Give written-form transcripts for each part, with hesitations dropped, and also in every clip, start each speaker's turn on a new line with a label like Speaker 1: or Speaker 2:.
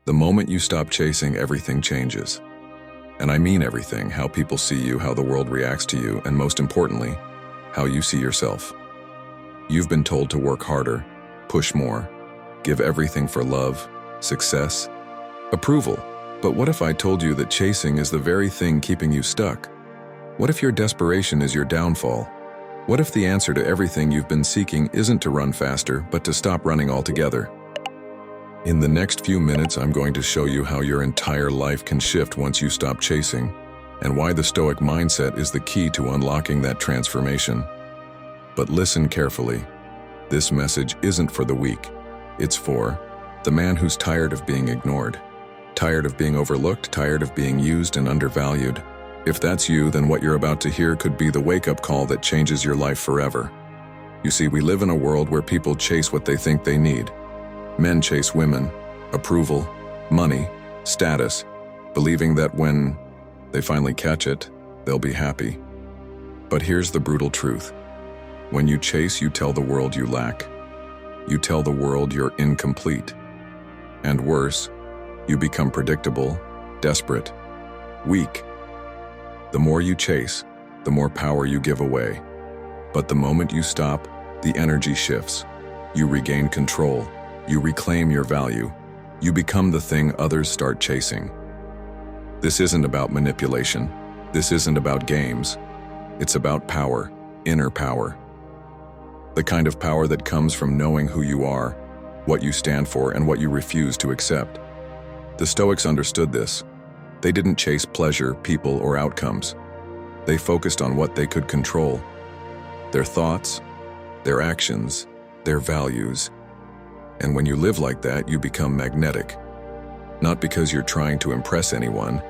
Speaker 1: The moment you stop chasing, everything changes. And I mean everything: how people see you, how the world reacts to you, and most importantly, how you see yourself. You've been told to work harder, push more, give everything for love, success, approval. But what if I told you that chasing is the very thing keeping you stuck? What if your desperation is your downfall? What if the answer to everything you've been seeking isn't to run faster, but to stop running altogether? In the next few minutes, I'm going to show you how your entire life can shift once you stop chasing, and why the Stoic mindset is the key to unlocking that transformation. But listen carefully. This message isn't for the weak. It's for the man who's tired of being ignored, tired of being overlooked, tired of being used and undervalued. If that's you, then what you're about to hear could be the wake-up call that changes your life forever. You see, we live in a world where people chase what they think they need. Men chase women, approval, money, status, believing that when they finally catch it, they'll be happy. But here's the brutal truth. When you chase, you tell the world you lack. You tell the world you're incomplete. And worse, you become predictable, desperate, weak. The more you chase, the more power you give away. But the moment you stop, the energy shifts. You regain control. You reclaim your value. You become the thing others start chasing. This isn't about manipulation. This isn't about games. It's about power, inner power. The kind of power that comes from knowing who you are, what you stand for, and what you refuse to accept. The Stoics understood this. They didn't chase pleasure, people, or outcomes. They focused on what they could control: their thoughts, their actions, their values. And when you live like that, you become magnetic. Not because you're trying to impress anyone,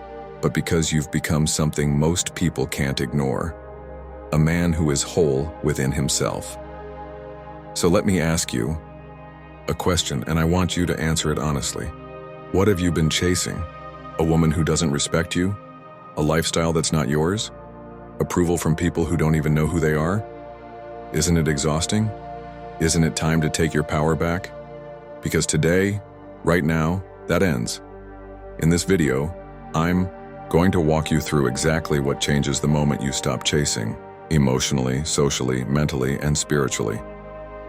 Speaker 1: but because you've become something most people can't ignore. A man who is whole within himself. So let me ask you a question, and I want you to answer it honestly. What have you been chasing? A woman who doesn't respect you? A lifestyle that's not yours? Approval from people who don't even know who they are? Isn't it exhausting? Isn't it time to take your power back? Because today, right now, that ends. In this video, I'm going to walk you through exactly what changes the moment you stop chasing, emotionally, socially, mentally, and spiritually.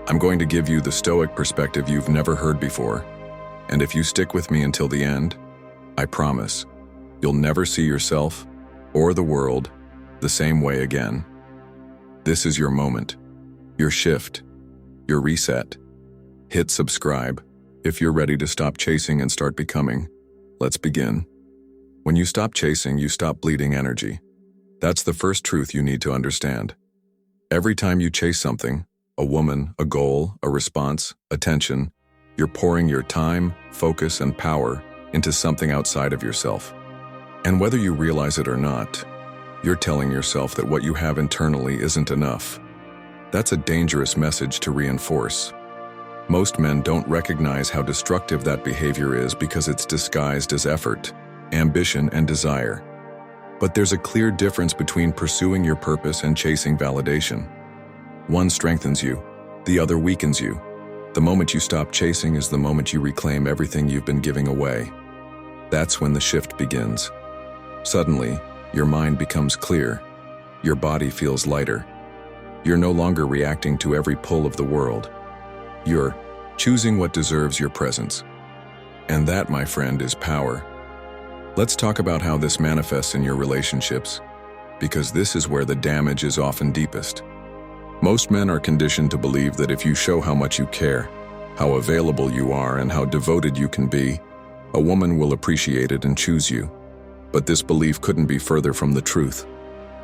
Speaker 1: I'm going to give you the Stoic perspective you've never heard before. And if you stick with me until the end, I promise, you'll never see yourself or the world the same way again. This is your moment, your shift, your reset. Hit subscribe if you're ready to stop chasing and start becoming. Let's begin. When you stop chasing, you stop bleeding energy. That's the first truth you need to understand. Every time you chase something, a woman, a goal, a response, attention, you're pouring your time, focus, and power into something outside of yourself. And whether you realize it or not, you're telling yourself that what you have internally isn't enough. That's a dangerous message to reinforce. Most men don't recognize how destructive that behavior is because it's disguised as effort, ambition, and desire. But there's a clear difference between pursuing your purpose and chasing validation. One strengthens you, the other weakens you. The moment you stop chasing is the moment you reclaim everything you've been giving away. That's when the shift begins. Suddenly, your mind becomes clear. Your body feels lighter. You're no longer reacting to every pull of the world. You're choosing what deserves your presence. And that, my friend, is power. Let's talk about how this manifests in your relationships, because this is where the damage is often deepest. Most men are conditioned to believe that if you show how much you care, how available you are, and how devoted you can be, a woman will appreciate it and choose you. But this belief couldn't be further from the truth.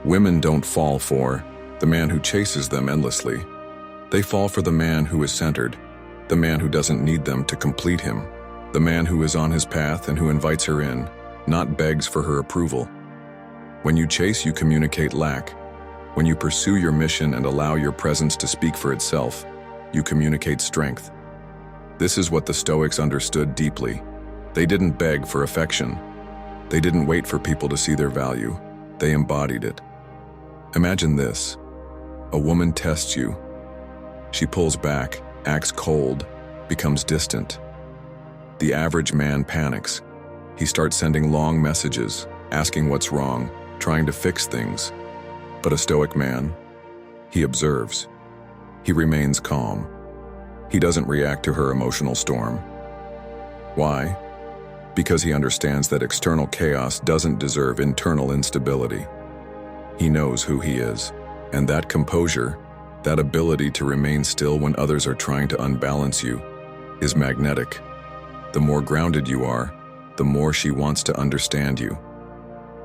Speaker 1: Women don't fall for the man who chases them endlessly. They fall for the man who is centered, the man who doesn't need them to complete him, the man who is on his path and who invites her in, not begs for her approval. When you chase, you communicate lack. When you pursue your mission and allow your presence to speak for itself, you communicate strength. This is what the Stoics understood deeply. They didn't beg for affection. They didn't wait for people to see their value. They embodied it. Imagine this. A woman tests you. She pulls back, acts cold, becomes distant. The average man panics. He starts sending long messages, asking what's wrong, trying to fix things. But a stoic man, he observes. He remains calm. He doesn't react to her emotional storm. Why? Because he understands that external chaos doesn't deserve internal instability. He knows who he is, and that composure, that ability to remain still when others are trying to unbalance you, is magnetic. The more grounded you are, the more she wants to understand you.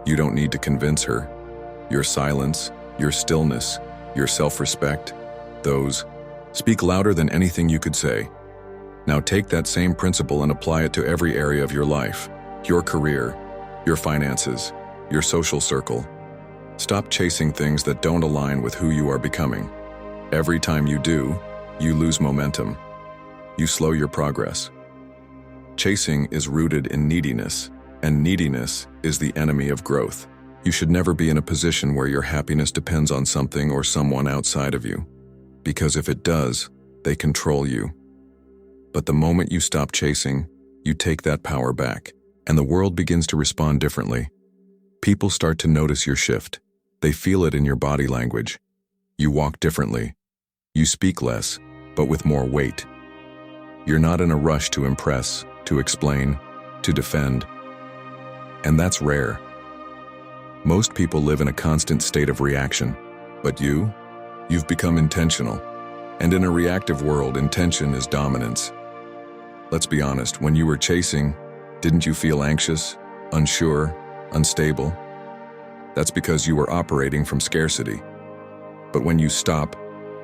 Speaker 1: You don't need to convince her. Your silence, your stillness, your self-respect, those speak louder than anything you could say. Now take that same principle and apply it to every area of your life, your career, your finances, your social circle. Stop chasing things that don't align with who you are becoming. Every time you do, you lose momentum. You slow your progress. Chasing is rooted in neediness, and neediness is the enemy of growth. You should never be in a position where your happiness depends on something or someone outside of you, because if it does, they control you. But the moment you stop chasing, you take that power back, and the world begins to respond differently. People start to notice your shift. They feel it in your body language. You walk differently. You speak less, but with more weight. You're not in a rush to impress, to explain, to defend. And that's rare. Most people live in a constant state of reaction, but you've become intentional. And in a reactive world, intention is dominance. Let's be honest, when you were chasing, didn't you feel anxious, unsure, unstable? That's because you were operating from scarcity. But when you stop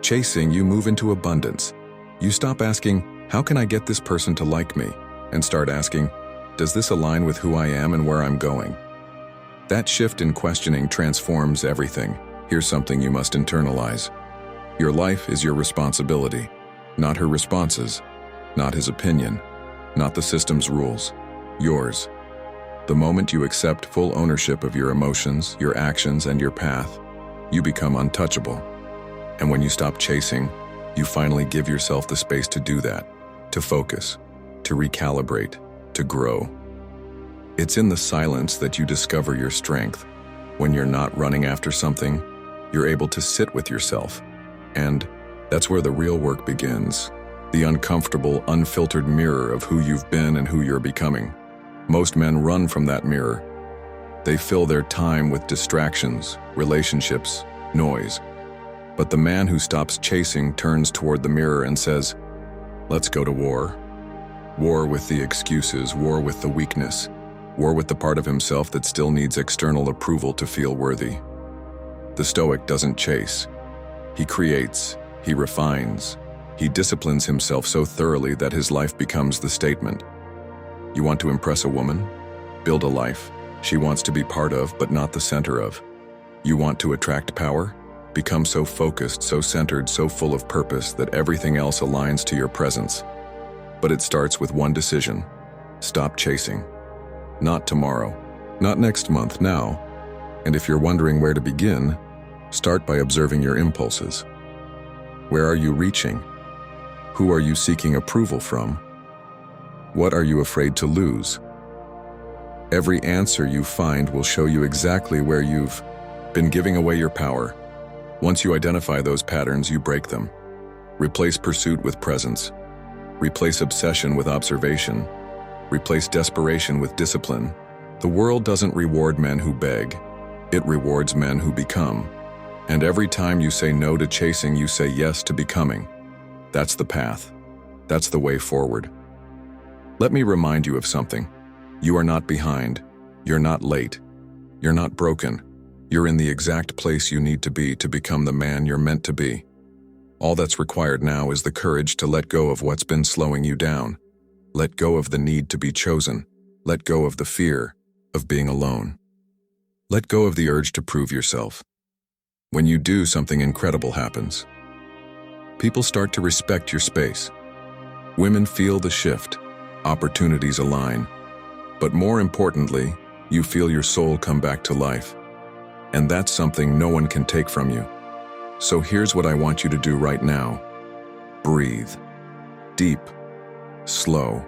Speaker 1: chasing, you move into abundance. You stop asking, how can I get this person to like me? And start asking, does this align with who I am and where I'm going? That shift in questioning transforms everything. Here's something you must internalize. Your life is your responsibility, not her responses, not his opinion, not the system's rules, yours. The moment you accept full ownership of your emotions, your actions, and your path, you become untouchable. And when you stop chasing, you finally give yourself the space to do that, to focus, to recalibrate, to grow. It's in the silence that you discover your strength. When you're not running after something, you're able to sit with yourself. And that's where the real work begins, the uncomfortable, unfiltered mirror of who you've been and who you're becoming. Most men run from that mirror. They fill their time with distractions, relationships, noise. But the man who stops chasing turns toward the mirror and says, let's go to war. War with the excuses, war with the weakness, war with the part of himself that still needs external approval to feel worthy. The Stoic doesn't chase. He creates, he refines, he disciplines himself so thoroughly that his life becomes the statement. You want to impress a woman? Build a life she wants to be part of but not the center of. You want to attract power? Become so focused, so centered, so full of purpose that everything else aligns to your presence. But it starts with one decision. Stop chasing. Not tomorrow, not next month, now. And if you're wondering where to begin, start by observing your impulses. Where are you reaching? Who are you seeking approval from? What are you afraid to lose? Every answer you find will show you exactly where you've been giving away your power. Once you identify those patterns, you break them. Replace pursuit with presence. Replace obsession with observation. Replace desperation with discipline. The world doesn't reward men who beg. It rewards men who become. And every time you say no to chasing, you say yes to becoming. That's the path. That's the way forward. Let me remind you of something. You are not behind. You're not late. You're not broken. You're in the exact place you need to be to become the man you're meant to be. All that's required now is the courage to let go of what's been slowing you down. Let go of the need to be chosen. Let go of the fear of being alone. Let go of the urge to prove yourself. When you do, something incredible happens. People start to respect your space. Women feel the shift. Opportunities align. But more importantly, you feel your soul come back to life. And that's something no one can take from you. So here's what I want you to do right now. Breathe. Deep. Slow.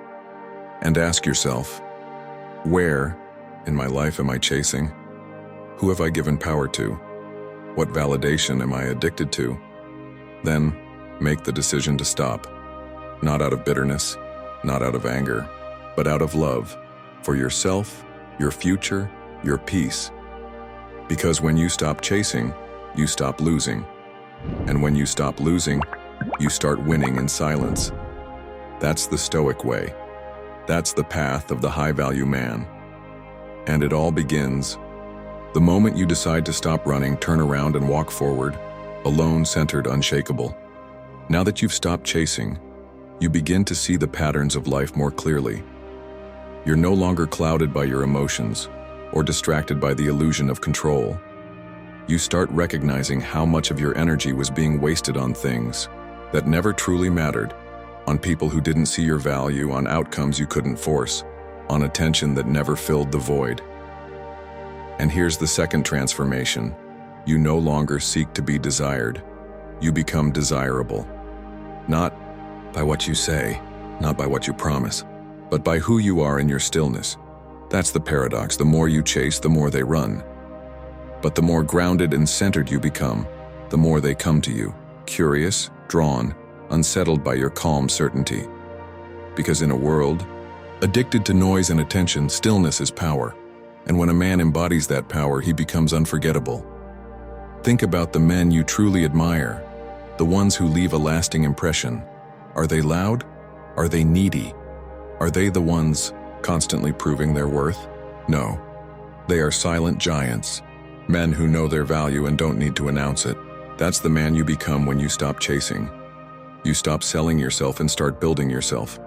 Speaker 1: And ask yourself, where in my life am I chasing? Who have I given power to? What validation am I addicted to? Then make the decision to stop. Not out of bitterness, not out of anger, but out of love for yourself, your future, your peace. Because when you stop chasing, you stop losing. And when you stop losing, you start winning in silence. That's the Stoic way. That's the path of the high-value man. And it all begins the moment you decide to stop running, turn around and walk forward, alone, centered, unshakable. Now that you've stopped chasing, you begin to see the patterns of life more clearly. You're no longer clouded by your emotions or distracted by the illusion of control. You start recognizing how much of your energy was being wasted on things that never truly mattered, on people who didn't see your value, on outcomes you couldn't force, on attention that never filled the void. And here's the second transformation. You no longer seek to be desired. You become desirable. Not by what you say, not by what you promise, but by who you are in your stillness. That's the paradox. The more you chase, the more they run. But the more grounded and centered you become, the more they come to you, curious, drawn, unsettled by your calm certainty. Because in a world addicted to noise and attention, stillness is power. And when a man embodies that power, he becomes unforgettable. Think about the men you truly admire, the ones who leave a lasting impression. Are they loud? Are they needy? Are they the ones constantly proving their worth? No. They are silent giants, men who know their value and don't need to announce it. That's the man you become when you stop chasing. You stop selling yourself and start building yourself.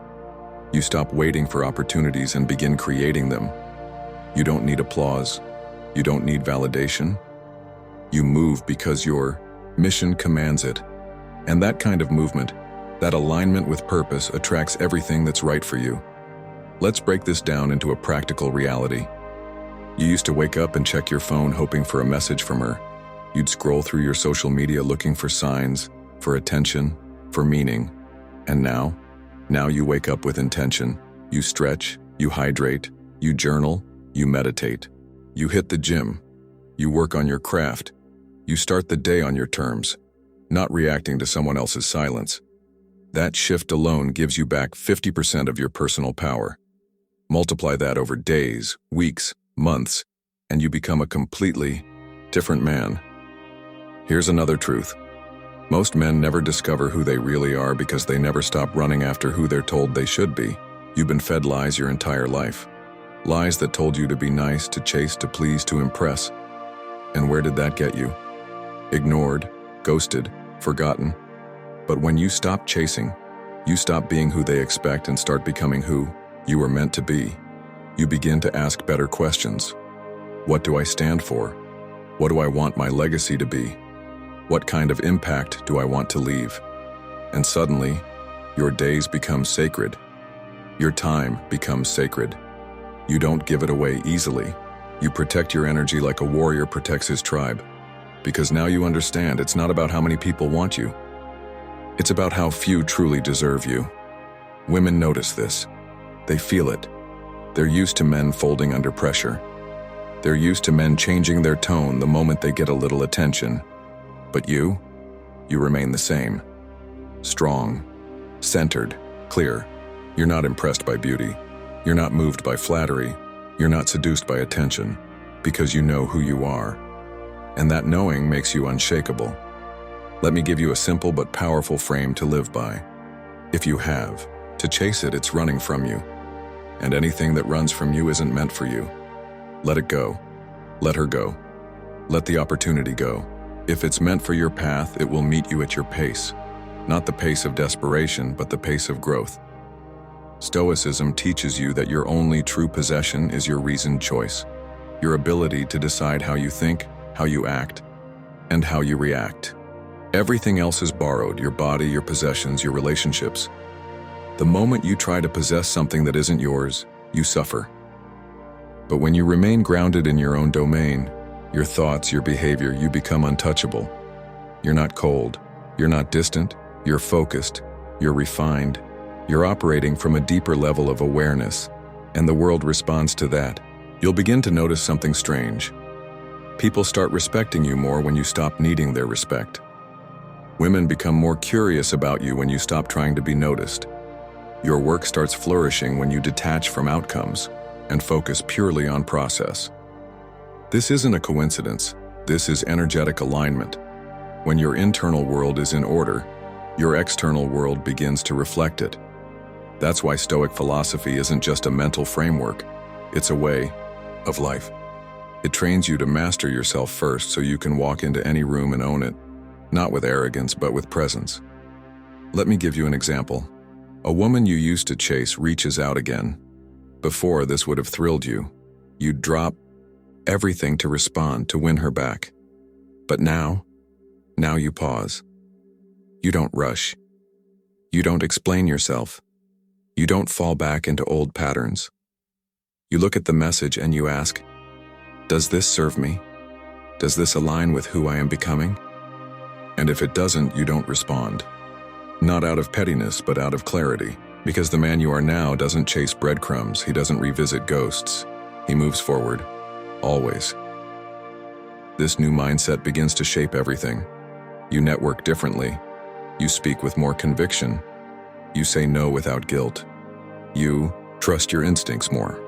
Speaker 1: You stop waiting for opportunities and begin creating them. You don't need applause. You don't need validation. You move because your mission commands it. And that kind of movement, that alignment with purpose, attracts everything that's right for you. Let's break this down into a practical reality. You used to wake up and check your phone hoping for a message from her. You'd scroll through your social media looking for signs, for attention, for meaning. And now you wake up with intention. You stretch, you hydrate, you journal, you meditate. You hit the gym. You work on your craft. You start the day on your terms, not reacting to someone else's silence. That shift alone gives you back 50% of your personal power. Multiply that over days, weeks, months, and you become a completely different man. Here's another truth. Most men never discover who they really are because they never stop running after who they're told they should be. You've been fed lies your entire life. Lies that told you to be nice, to chase, to please, to impress. And where did that get you? Ignored, ghosted, forgotten. But when you stop chasing, you stop being who they expect and start becoming who you were meant to be. You begin to ask better questions. What do I stand for? What do I want my legacy to be? What kind of impact do I want to leave? And suddenly, your days become sacred. Your time becomes sacred. You don't give it away easily. You protect your energy like a warrior protects his tribe. Because now you understand it's not about how many people want you. It's about how few truly deserve you. Women notice this. They feel it. They're used to men folding under pressure. They're used to men changing their tone the moment they get a little attention. But you remain the same. Strong, centered, clear. You're not impressed by beauty. You're not moved by flattery. You're not seduced by attention, because you know who you are. And that knowing makes you unshakable. Let me give you a simple but powerful frame to live by. If you have to chase it, it's running from you. And anything that runs from you isn't meant for you. Let it go. Let her go. Let the opportunity go. If it's meant for your path, it will meet you at your pace. Not the pace of desperation, but the pace of growth. Stoicism teaches you that your only true possession is your reasoned choice. Your ability to decide how you think, how you act, and how you react. Everything else is borrowed, your body, your possessions, your relationships. The moment you try to possess something that isn't yours, you suffer. But when you remain grounded in your own domain, your thoughts, your behavior, you become untouchable. You're not cold. You're not distant. You're focused. You're refined. You're operating from a deeper level of awareness, and the world responds to that. You'll begin to notice something strange. People start respecting you more when you stop needing their respect. Women become more curious about you when you stop trying to be noticed. Your work starts flourishing when you detach from outcomes and focus purely on process. This isn't a coincidence. This is energetic alignment. When your internal world is in order, your external world begins to reflect it. That's why Stoic philosophy isn't just a mental framework, it's a way of life. It trains you to master yourself first so you can walk into any room and own it, not with arrogance but with presence. Let me give you an example. A woman you used to chase reaches out again. Before, this would have thrilled you. You'd drop everything to respond to win her back. But now you pause. You don't rush. You don't explain yourself. You don't fall back into old patterns. You look at the message and you ask, does this serve me? Does this align with who I am becoming? And if it doesn't, you don't respond. Not out of pettiness, but out of clarity. Because the man you are now doesn't chase breadcrumbs, he doesn't revisit ghosts. He moves forward. Always. This new mindset begins to shape everything. You network differently. You speak with more conviction. You say no without guilt. You trust your instincts more.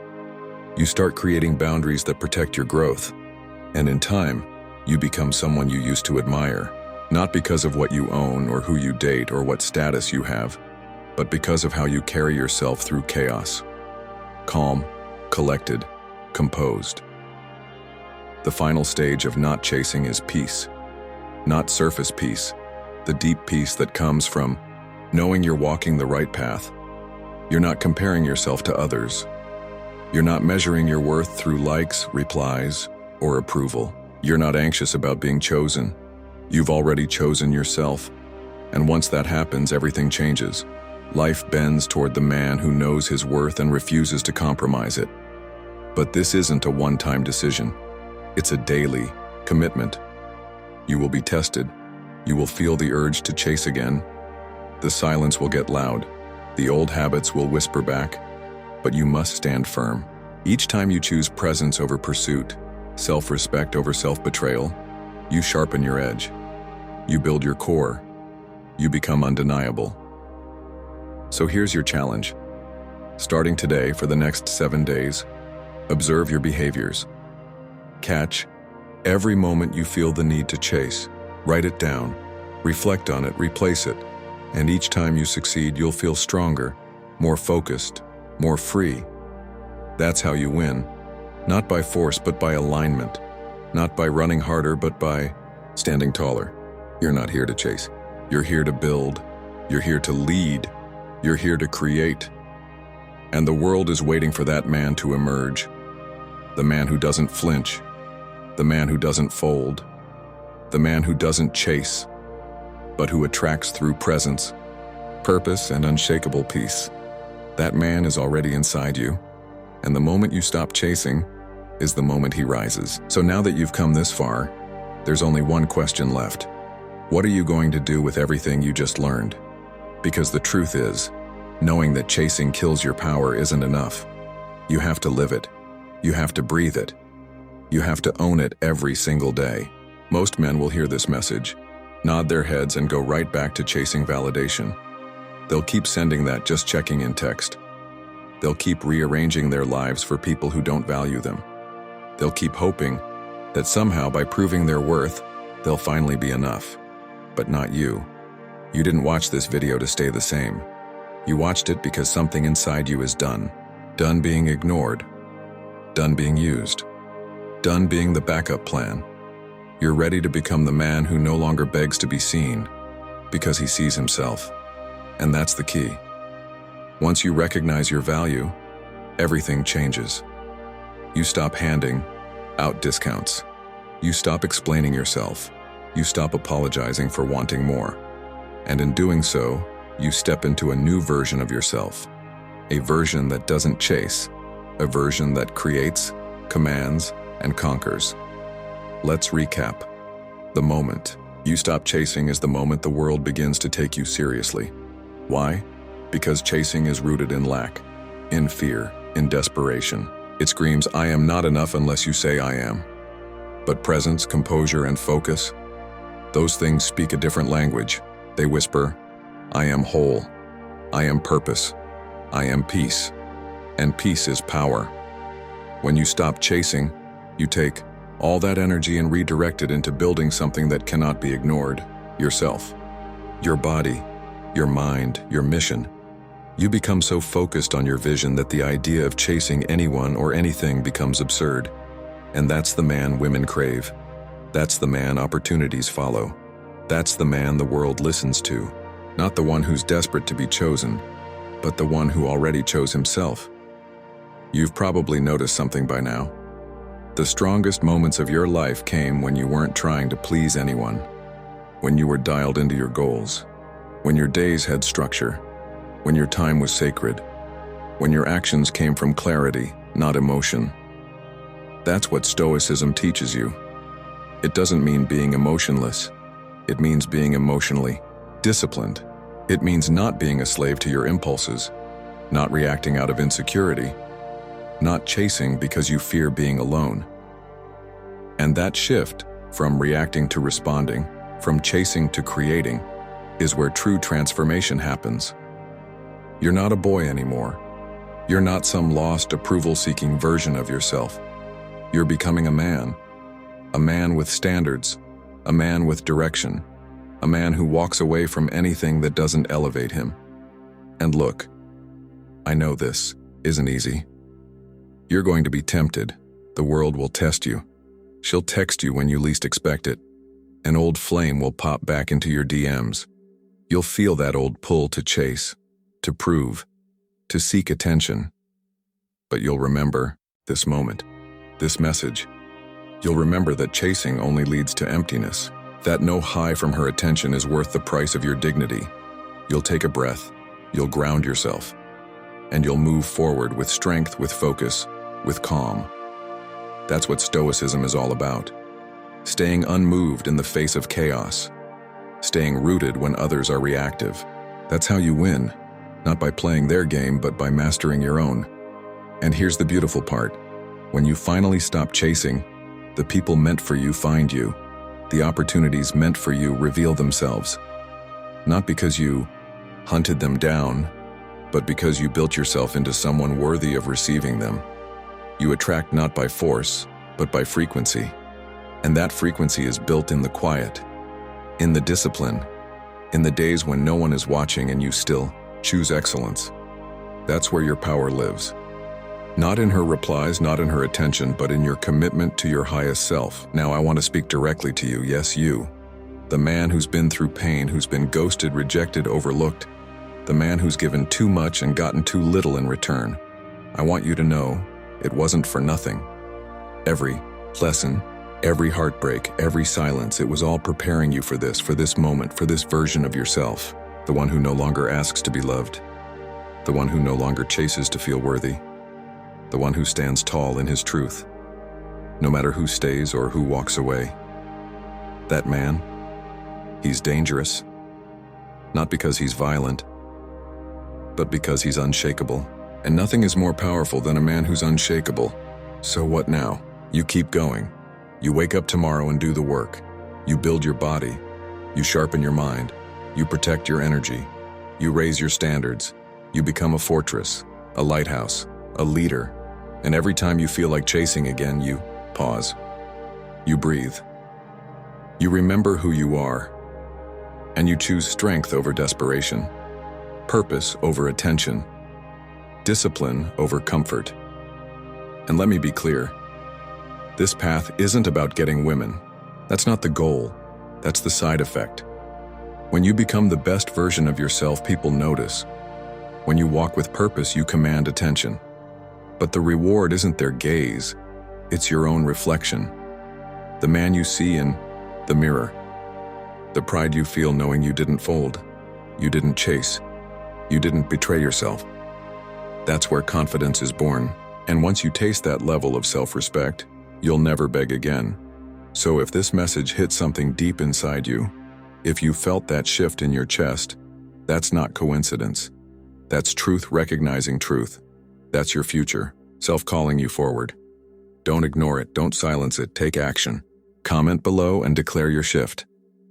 Speaker 1: You start creating boundaries that protect your growth. And in time, you become someone you used to admire, not because of what you own or who you date or what status you have, but because of how you carry yourself through chaos. Calm, collected, composed. The final stage of not chasing is peace. Not surface peace, the deep peace that comes from knowing you're walking the right path. You're not comparing yourself to others. You're not measuring your worth through likes, replies, or approval. You're not anxious about being chosen. You've already chosen yourself. And once that happens, everything changes. Life bends toward the man who knows his worth and refuses to compromise it. But this isn't a one-time decision. It's a daily commitment. You will be tested. You will feel the urge to chase again. The silence will get loud. The old habits will whisper back. But you must stand firm. Each time you choose presence over pursuit, self-respect over self-betrayal, you sharpen your edge. You build your core. You become undeniable. So here's your challenge. Starting today for the next 7 days, observe your behaviors. Catch every moment you feel the need to chase. Write it down. Reflect on it, replace it. And each time you succeed, you'll feel stronger, more focused, more free. That's how you win. Not by force, but by alignment. Not by running harder, but by standing taller. You're not here to chase. You're here to build. You're here to lead. You're here to create. And the world is waiting for that man to emerge. The man who doesn't flinch. The man who doesn't fold. The man who doesn't chase, but who attracts through presence, purpose, and unshakable peace. That man is already inside you, and the moment you stop chasing is the moment he rises. So now that you've come this far, there's only one question left. What are you going to do with everything you just learned? Because the truth is, knowing that chasing kills your power isn't enough. You have to live it. You have to breathe it. You have to own it every single day. Most men will hear this message, nod their heads, and go right back to chasing validation. They'll keep sending that just checking in text. They'll keep rearranging their lives for people who don't value them. They'll keep hoping that somehow by proving their worth, they'll finally be enough. But not you. You didn't watch this video to stay the same. You watched it because something inside you is done. Done being ignored. Done being used. Done being the backup plan. You're ready to become the man who no longer begs to be seen, because he sees himself. And that's the key. Once you recognize your value, everything changes. You stop handing out discounts. You stop explaining yourself. You stop apologizing for wanting more. And in doing so, you step into a new version of yourself. A version that doesn't chase. A version that creates, commands, and conquers. Let's recap. The moment you stop chasing is the moment the world begins to take you seriously. Why? Because chasing is rooted in lack, in fear, in desperation. It screams, "I am not enough unless you say I am." But presence, composure, and focus, those things speak a different language. They whisper, "I am whole. I am purpose. I am peace." And peace is power. When you stop chasing, you take all that energy and redirect it into building something that cannot be ignored: yourself, your body, your mind, your mission. You become so focused on your vision that the idea of chasing anyone or anything becomes absurd. And that's the man women crave. That's the man opportunities follow. That's the man the world listens to. Not the one who's desperate to be chosen, but the one who already chose himself. You've probably noticed something by now. The strongest moments of your life came when you weren't trying to please anyone, when you were dialed into your goals, when your days had structure, when your time was sacred, when your actions came from clarity, not emotion. That's what Stoicism teaches you. It doesn't mean being emotionless. It means being emotionally disciplined. It means not being a slave to your impulses, not reacting out of insecurity, not chasing because you fear being alone. And that shift from reacting to responding, from chasing to creating, is where true transformation happens. You're not a boy anymore. You're not some lost, approval-seeking version of yourself. You're becoming a man with standards, a man with direction, a man who walks away from anything that doesn't elevate him. And look, I know this isn't easy. You're going to be tempted. The world will test you. She'll text you when you least expect it. An old flame will pop back into your DMs. You'll feel that old pull to chase, to prove, to seek attention. But you'll remember this moment, this message. You'll remember that chasing only leads to emptiness, that no high from her attention is worth the price of your dignity. You'll take a breath, you'll ground yourself, and you'll move forward with strength, with focus, with calm. That's what Stoicism is all about. Staying unmoved in the face of chaos. Staying rooted when others are reactive. That's how you win, not by playing their game, but by mastering your own. And here's the beautiful part. When you finally stop chasing, the people meant for you find you. The opportunities meant for you reveal themselves. Not because you hunted them down, but because you built yourself into someone worthy of receiving them. You attract not by force, but by frequency. And that frequency is built in the quiet, in the discipline, in the days when no one is watching and you still choose excellence. That's where your power lives. Not in her replies, not in her attention, but in your commitment to your highest self. Now I want to speak directly to you, yes, you. The man who's been through pain, who's been ghosted, rejected, overlooked. The man who's given too much and gotten too little in return. I want you to know it wasn't for nothing. Every lesson, every heartbreak, every silence, it was all preparing you for this moment, for this version of yourself. The one who no longer asks to be loved. The one who no longer chases to feel worthy. The one who stands tall in his truth, no matter who stays or who walks away. That man, he's dangerous, not because he's violent, but because he's unshakable. And nothing is more powerful than a man who's unshakable. So what now? You keep going. You wake up tomorrow and do the work. You build your body. You sharpen your mind. You protect your energy. You raise your standards. You become a fortress, a lighthouse, a leader. And every time you feel like chasing again, you pause. You breathe. You remember who you are. And you choose strength over desperation, purpose over attention, discipline over comfort. And let me be clear, this path isn't about getting women. That's not the goal. That's the side effect. When you become the best version of yourself, people notice. When you walk with purpose, you command attention. But the reward isn't their gaze, it's your own reflection. The man you see in the mirror. The pride you feel knowing you didn't fold, you didn't chase, you didn't betray yourself. That's where confidence is born. And once you taste that level of self-respect, you'll never beg again. So if this message hit something deep inside you, if you felt that shift in your chest, that's not coincidence. That's truth recognizing truth. That's your future, self calling you forward. Don't ignore it, don't silence it, take action. Comment below and declare your shift.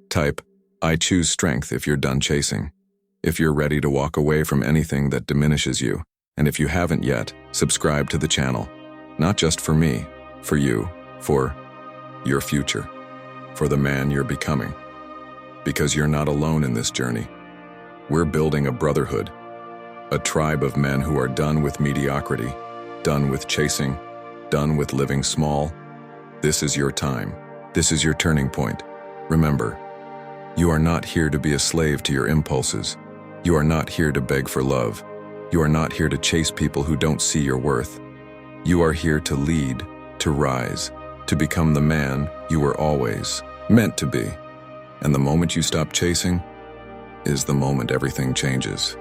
Speaker 1: Type, I choose strength if you're done chasing. If you're ready to walk away from anything that diminishes you. And if you haven't yet, subscribe to the channel. Not just for me, for you, for your future, for the man you're becoming. Because you're not alone in this journey. We're building a brotherhood, a tribe of men who are done with mediocrity, done with chasing, done with living small. This is your time. This is your turning point. Remember, you are not here to be a slave to your impulses. You are not here to beg for love. You are not here to chase people who don't see your worth. You are here to lead, to rise, to become the man you were always meant to be. And the moment you stop chasing is the moment everything changes.